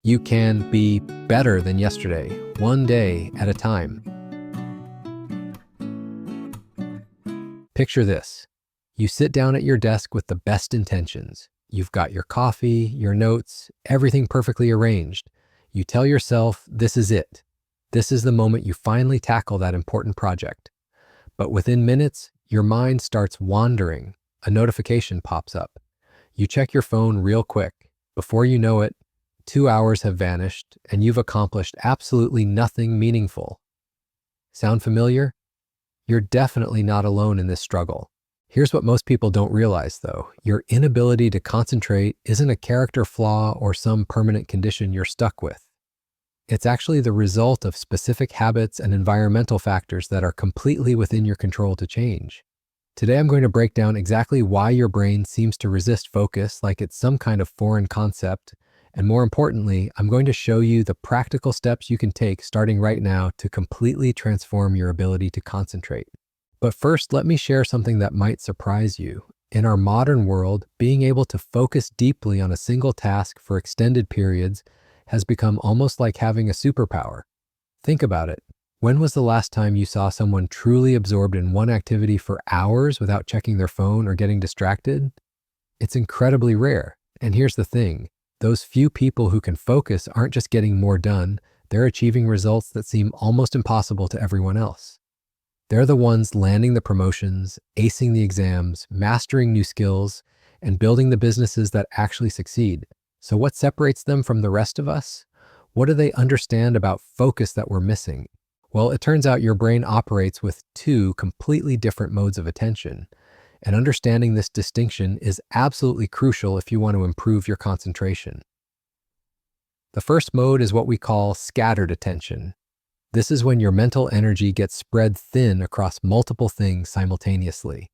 You can be better than yesterday, one day at a time. Picture this. You sit down at your desk with the best intentions. You've got your coffee, your notes, everything perfectly arranged. You tell yourself, this is it. This is the moment you finally tackle that important project. But within minutes, your mind starts wandering. A notification pops up. You check your phone real quick. Before you know it, 2 hours have vanished and you've accomplished absolutely nothing meaningful. Sound familiar? You're definitely not alone in this struggle. Here's what most people don't realize, though. Your inability to concentrate isn't a character flaw or some permanent condition you're stuck with. It's actually the result of specific habits and environmental factors that are completely within your control to change. Today, I'm going to break down exactly why your brain seems to resist focus like it's some kind of foreign concept. And more importantly, I'm going to show you the practical steps you can take starting right now to completely transform your ability to concentrate. But first, let me share something that might surprise you. In our modern world, being able to focus deeply on a single task for extended periods has become almost like having a superpower. Think about it. When was the last time you saw someone truly absorbed in one activity for hours without checking their phone or getting distracted? It's incredibly rare. And here's the thing. Those few people who can focus aren't just getting more done, they're achieving results that seem almost impossible to everyone else. They're the ones landing the promotions, acing the exams, mastering new skills, and building the businesses that actually succeed. So what separates them from the rest of us? What do they understand about focus that we're missing? Well, it turns out your brain operates with two completely different modes of attention. And understanding this distinction is absolutely crucial if you want to improve your concentration. The first mode is what we call scattered attention. This is when your mental energy gets spread thin across multiple things simultaneously.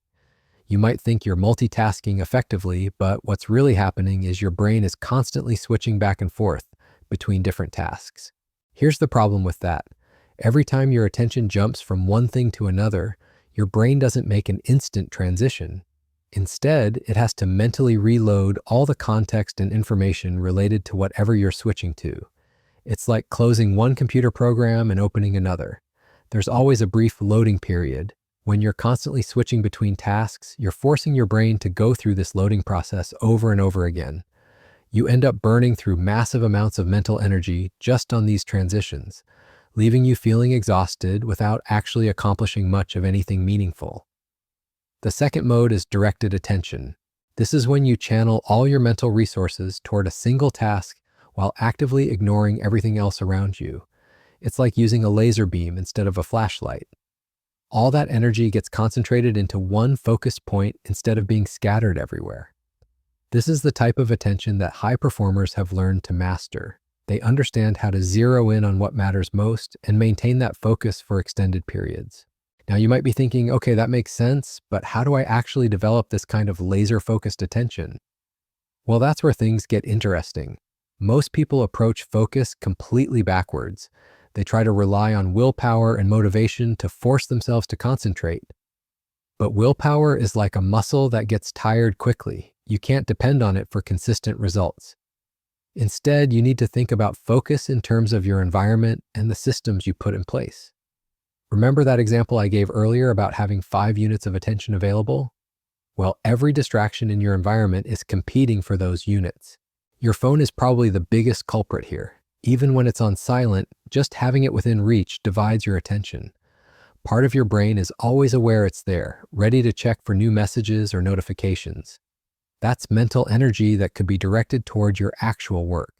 You might think you're multitasking effectively, but what's really happening is your brain is constantly switching back and forth between different tasks. Here's the problem with that. Every time your attention jumps from one thing to another, your brain doesn't make an instant transition. Instead, it has to mentally reload all the context and information related to whatever you're switching to. It's like closing one computer program and opening another. There's always a brief loading period. When you're constantly switching between tasks, you're forcing your brain to go through this loading process over and over again. You end up burning through massive amounts of mental energy just on these transitions, leaving you feeling exhausted without actually accomplishing much of anything meaningful. The second mode is directed attention. This is when you channel all your mental resources toward a single task while actively ignoring everything else around you. It's like using a laser beam instead of a flashlight. All that energy gets concentrated into one focused point instead of being scattered everywhere. This is the type of attention that high performers have learned to master. They understand how to zero in on what matters most and maintain that focus for extended periods. Now you might be thinking, okay, that makes sense, but how do I actually develop this kind of laser-focused attention? Well, that's where things get interesting. Most people approach focus completely backwards. They try to rely on willpower and motivation to force themselves to concentrate. But willpower is like a muscle that gets tired quickly. You can't depend on it for consistent results. Instead, you need to think about focus in terms of your environment and the systems you put in place. Remember that example I gave earlier about having 5 units of attention available? Well, every distraction in your environment is competing for those units. Your phone is probably the biggest culprit here. Even when it's on silent, just having it within reach divides your attention. Part of your brain is always aware it's there, ready to check for new messages or notifications. That's mental energy that could be directed toward your actual work.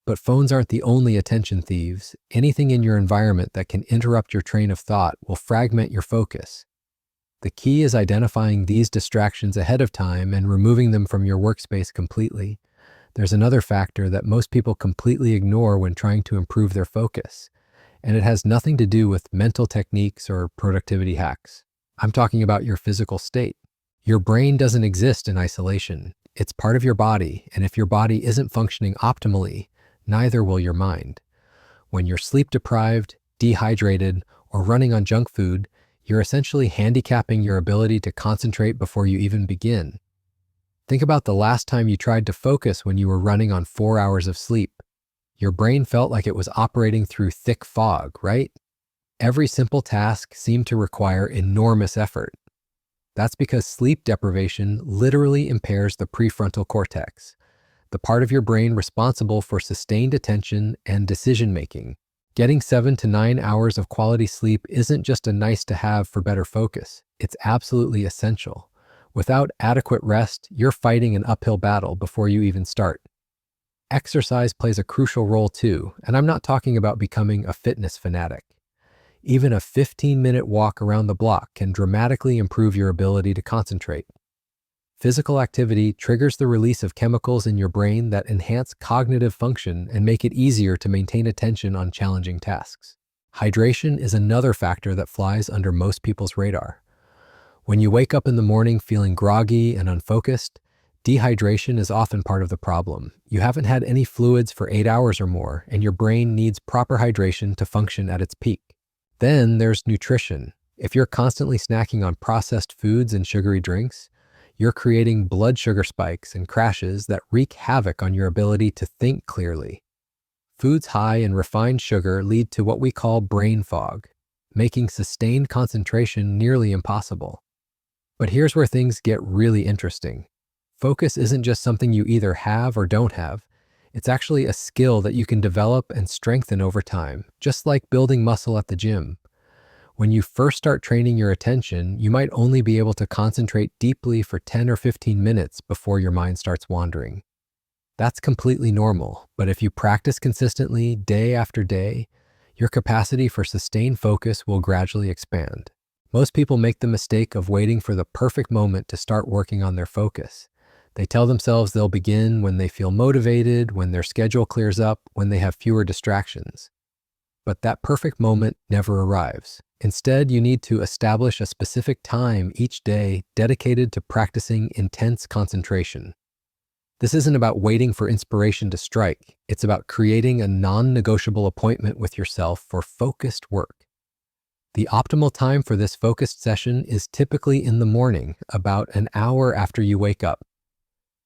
But phones aren't the only attention thieves. Anything in your environment that can interrupt your train of thought will fragment your focus. The key is identifying these distractions ahead of time and removing them from your workspace completely. There's another factor that most people completely ignore when trying to improve their focus, and it has nothing to do with mental techniques or productivity hacks. I'm talking about your physical state. Your brain doesn't exist in isolation. It's part of your body, and if your body isn't functioning optimally, neither will your mind. When you're sleep deprived, dehydrated, or running on junk food, you're essentially handicapping your ability to concentrate before you even begin. Think about the last time you tried to focus when you were running on 4 hours of sleep. Your brain felt like it was operating through thick fog, right? Every simple task seemed to require enormous effort. That's because sleep deprivation literally impairs the prefrontal cortex, the part of your brain responsible for sustained attention and decision making. Getting 7 to 9 hours of quality sleep isn't just a nice to have for better focus, it's absolutely essential. Without adequate rest, you're fighting an uphill battle before you even start. Exercise plays a crucial role too, and I'm not talking about becoming a fitness fanatic. Even a 15-minute walk around the block can dramatically improve your ability to concentrate. Physical activity triggers the release of chemicals in your brain that enhance cognitive function and make it easier to maintain attention on challenging tasks. Hydration is another factor that flies under most people's radar. When you wake up in the morning feeling groggy and unfocused, dehydration is often part of the problem. You haven't had any fluids for 8 hours or more, and your brain needs proper hydration to function at its peak. Then there's nutrition. If you're constantly snacking on processed foods and sugary drinks, you're creating blood sugar spikes and crashes that wreak havoc on your ability to think clearly. Foods high in refined sugar lead to what we call brain fog, making sustained concentration nearly impossible. But here's where things get really interesting. Focus isn't just something you either have or don't have. It's actually a skill that you can develop and strengthen over time, just like building muscle at the gym. When you first start training your attention, you might only be able to concentrate deeply for 10 or 15 minutes before your mind starts wandering. That's completely normal, but if you practice consistently day after day, your capacity for sustained focus will gradually expand. Most people make the mistake of waiting for the perfect moment to start working on their focus. They tell themselves they'll begin when they feel motivated, when their schedule clears up, when they have fewer distractions. But that perfect moment never arrives. Instead, you need to establish a specific time each day dedicated to practicing intense concentration. This isn't about waiting for inspiration to strike. It's about creating a non-negotiable appointment with yourself for focused work. The optimal time for this focused session is typically in the morning, about an hour after you wake up.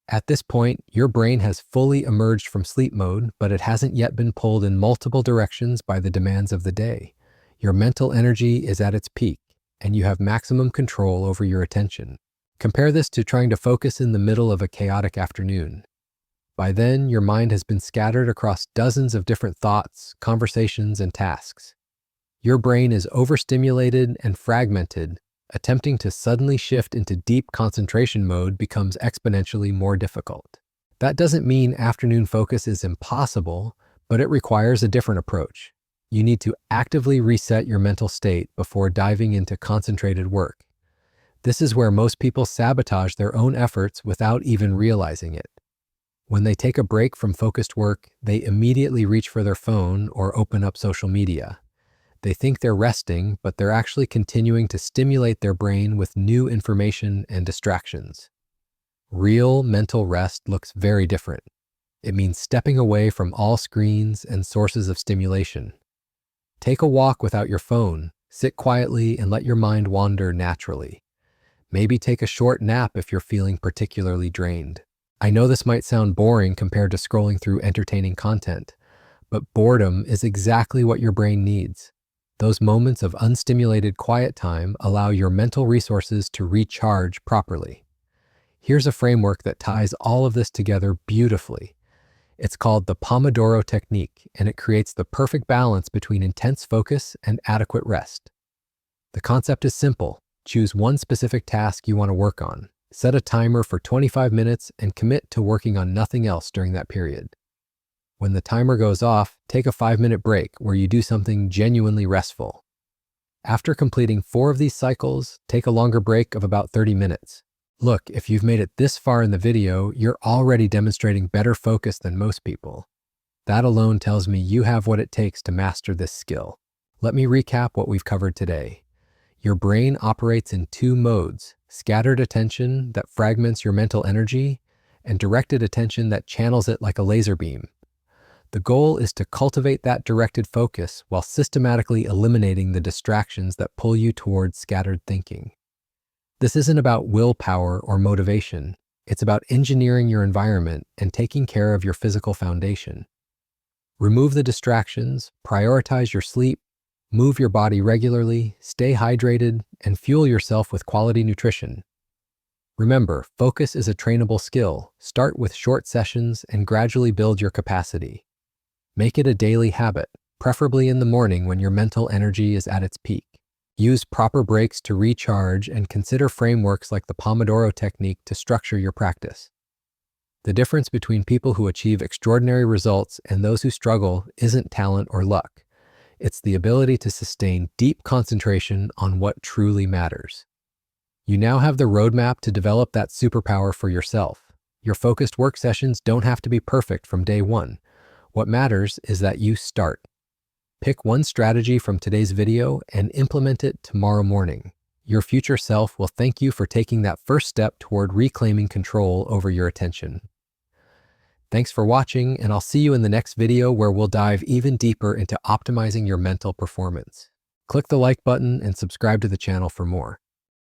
At this point, your brain has fully emerged from sleep mode, but it hasn't yet been pulled in multiple directions by the demands of the day. Your mental energy is at its peak, and you have maximum control over your attention. Compare this to trying to focus in the middle of a chaotic afternoon. By then, your mind has been scattered across dozens of different thoughts, conversations, and tasks. Your brain is overstimulated and fragmented. Attempting to suddenly shift into deep concentration mode becomes exponentially more difficult. That doesn't mean afternoon focus is impossible, but it requires a different approach. You need to actively reset your mental state before diving into concentrated work. This is where most people sabotage their own efforts without even realizing it. When they take a break from focused work, they immediately reach for their phone or open up social media. They think they're resting, but they're actually continuing to stimulate their brain with new information and distractions. Real mental rest looks very different. It means stepping away from all screens and sources of stimulation. Take a walk without your phone, sit quietly, and let your mind wander naturally. Maybe take a short nap if you're feeling particularly drained. I know this might sound boring compared to scrolling through entertaining content, but boredom is exactly what your brain needs. Those moments of unstimulated quiet time allow your mental resources to recharge properly. Here's a framework that ties all of this together beautifully. It's called the Pomodoro technique, and it creates the perfect balance between intense focus and adequate rest. The concept is simple. Choose one specific task you want to work on. Set a timer for 25 minutes and commit to working on nothing else during that period. When the timer goes off, take a 5-minute break where you do something genuinely restful. After completing 4 of these cycles, take a longer break of about 30 minutes. Look, if you've made it this far in the video, you're already demonstrating better focus than most people. That alone tells me you have what it takes to master this skill. Let me recap what we've covered today. Your brain operates in 2 modes: scattered attention that fragments your mental energy, and directed attention that channels it like a laser beam. The goal is to cultivate that directed focus while systematically eliminating the distractions that pull you towards scattered thinking. This isn't about willpower or motivation. It's about engineering your environment and taking care of your physical foundation. Remove the distractions, prioritize your sleep, move your body regularly, stay hydrated, and fuel yourself with quality nutrition. Remember, focus is a trainable skill. Start with short sessions and gradually build your capacity. Make it a daily habit, preferably in the morning when your mental energy is at its peak. Use proper breaks to recharge and consider frameworks like the Pomodoro technique to structure your practice. The difference between people who achieve extraordinary results and those who struggle isn't talent or luck. It's the ability to sustain deep concentration on what truly matters. You now have the roadmap to develop that superpower for yourself. Your focused work sessions don't have to be perfect from day one. What matters is that you start. Pick one strategy from today's video and implement it tomorrow morning. Your future self will thank you for taking that first step toward reclaiming control over your attention. Thanks for watching, and I'll see you in the next video where we'll dive even deeper into optimizing your mental performance. Click the like button and subscribe to the channel for more.